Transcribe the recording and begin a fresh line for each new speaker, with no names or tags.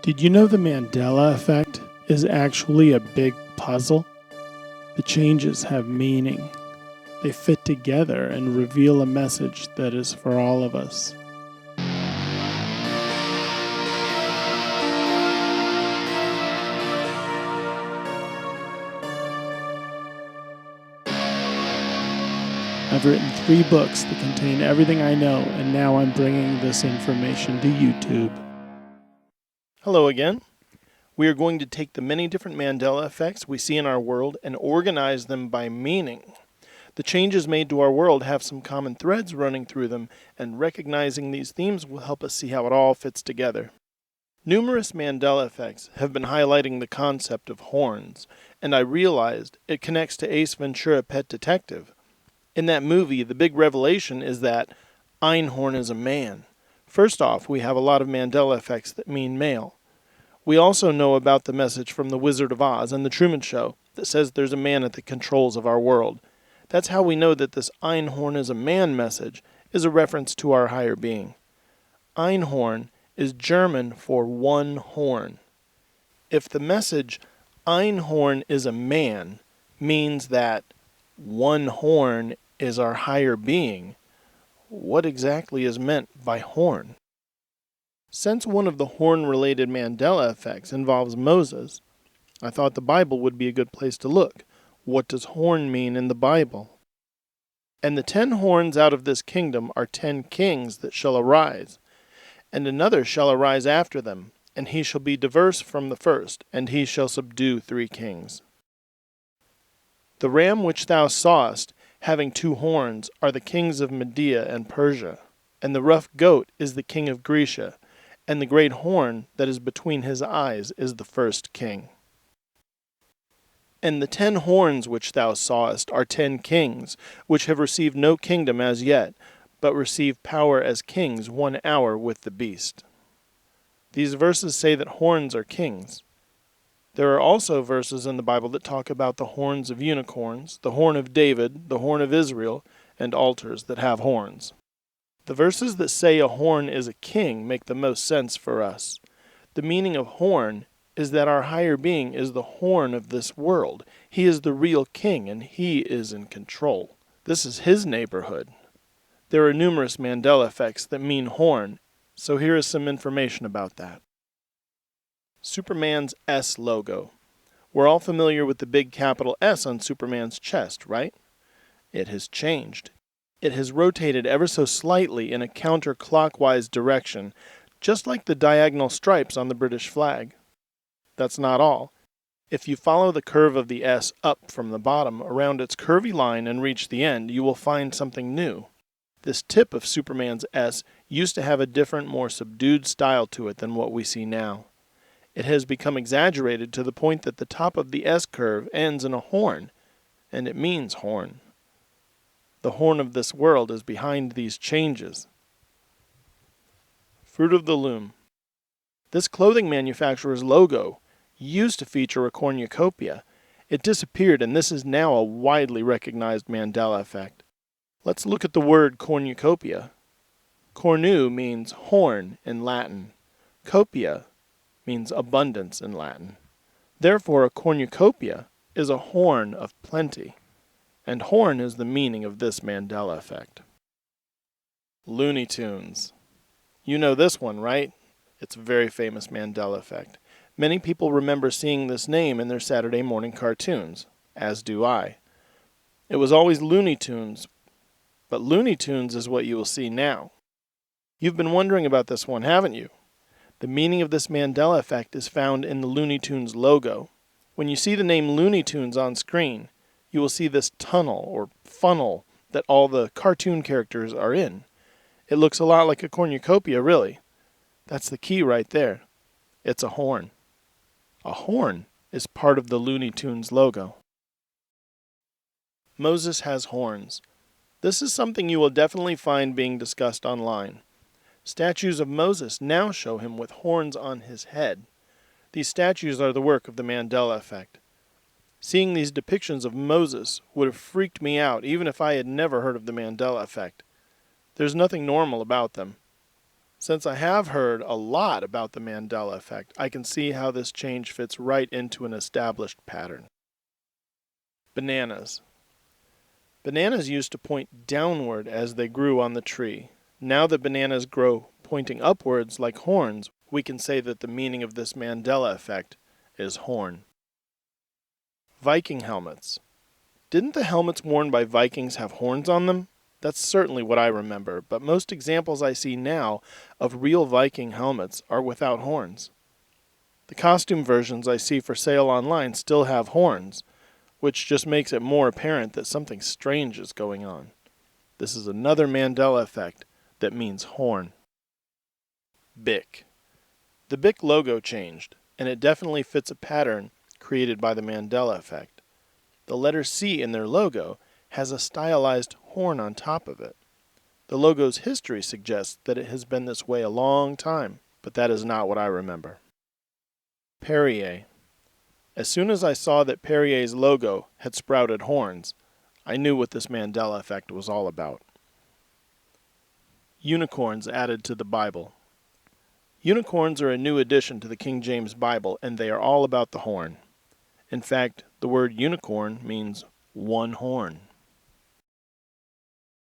Did you know the Mandela Effect is actually a big puzzle? The changes have meaning. They fit together and reveal a message that is for all of us. I've written 3 books that contain everything I know, and now I'm bringing this information to YouTube.
Hello again. We are going to take the many different Mandela effects we see in our world and organize them by meaning. The changes made to our world have some common threads running through them, and recognizing these themes will help us see how it all fits together. Numerous Mandela effects have been highlighting the concept of horns, and I realized it connects to Ace Ventura: Pet Detective. In that movie, the big revelation is that Einhorn is a man. First off, we have a lot of Mandela effects that mean male. We also know about the message from The Wizard of Oz and The Truman Show that says there's a man at the controls of our world. That's how we know that this Einhorn is a man message is a reference to our higher being. Einhorn is German for one horn. If the message Einhorn is a man means that one horn is our higher being, what exactly is meant by horn? Since one of the horn-related Mandela effects involves Moses, I thought the Bible would be a good place to look. What does horn mean in the Bible? And the 10 horns out of this kingdom are 10 kings that shall arise, and another shall arise after them, and he shall be diverse from the first, and he shall subdue 3 kings. The ram which thou sawest, having 2 horns, are the kings of Media and Persia, and the rough goat is the king of Grecia, and the great horn that is between his eyes is the first king. And the 10 horns which thou sawest are 10 kings, which have received no kingdom as yet, but receive power as kings 1 hour with the beast. These verses say that horns are kings. There are also verses in the Bible that talk about the horns of unicorns, the horn of David, the horn of Israel, and altars that have horns. The verses that say a horn is a king make the most sense for us. The meaning of horn is that our higher being is the horn of this world. He is the real king, and he is in control. This is his neighborhood. There are numerous Mandela effects that mean horn, so here is some information about that. Superman's S logo. We're all familiar with the big capital S on Superman's chest, right? It has changed. It has rotated ever so slightly in a counterclockwise direction, just like the diagonal stripes on the British flag. That's not all. If you follow the curve of the S up from the bottom around its curvy line and reach the end, you will find something new. This tip of Superman's S used to have a different, more subdued style to it than what we see now. It has become exaggerated to the point that the top of the S curve ends in a horn, and it means horn. The horn of this world is behind these changes. Fruit of the Loom. This clothing manufacturer's logo used to feature a cornucopia. It disappeared, and this is now a widely recognized Mandela effect. Let's look at the word cornucopia. Cornu means horn in Latin. Copia means abundance in Latin. Therefore, a cornucopia is a horn of plenty. And horn is the meaning of this Mandela effect. Looney Tunes. You know this one, right? It's a very famous Mandela effect. Many people remember seeing this name in their Saturday morning cartoons, as do I. It was always Looney Tunes, but Looney Tunes is what you will see now. You've been wondering about this one, haven't you? The meaning of this Mandela effect is found in the Looney Tunes logo. When you see the name Looney Tunes on screen, you will see this tunnel or funnel that all the cartoon characters are in. It looks a lot like a cornucopia, really. That's the key right there. It's a horn. A horn is part of the Looney Tunes logo. Moses has horns. This is something you will definitely find being discussed online. Statues of Moses now show him with horns on his head. These statues are the work of the Mandela effect. Seeing these depictions of Moses would have freaked me out even if I had never heard of the Mandela effect. There's nothing normal about them. Since I have heard a lot about the Mandela Effect, I can see how this change fits right into an established pattern. Bananas. Bananas used to point downward as they grew on the tree. Now that bananas grow pointing upwards like horns, we can say that the meaning of this Mandela Effect is horn. Viking helmets. Didn't the helmets worn by Vikings have horns on them? That's certainly what I remember, but most examples I see now of real Viking helmets are without horns. The costume versions I see for sale online still have horns, which just makes it more apparent that something strange is going on. This is another Mandela Effect that means horn. BIC. The BIC logo changed, and it definitely fits a pattern created by the Mandela Effect. The letter C in their logo has a stylized horn on top of it. The logo's history suggests that it has been this way a long time, but that is not what I remember. Perrier. As soon as I saw that Perrier's logo had sprouted horns, I knew what this Mandela Effect was all about. Unicorns added to the Bible. Unicorns are a new addition to the King James Bible, and they are all about the horn. In fact, the word unicorn means one horn.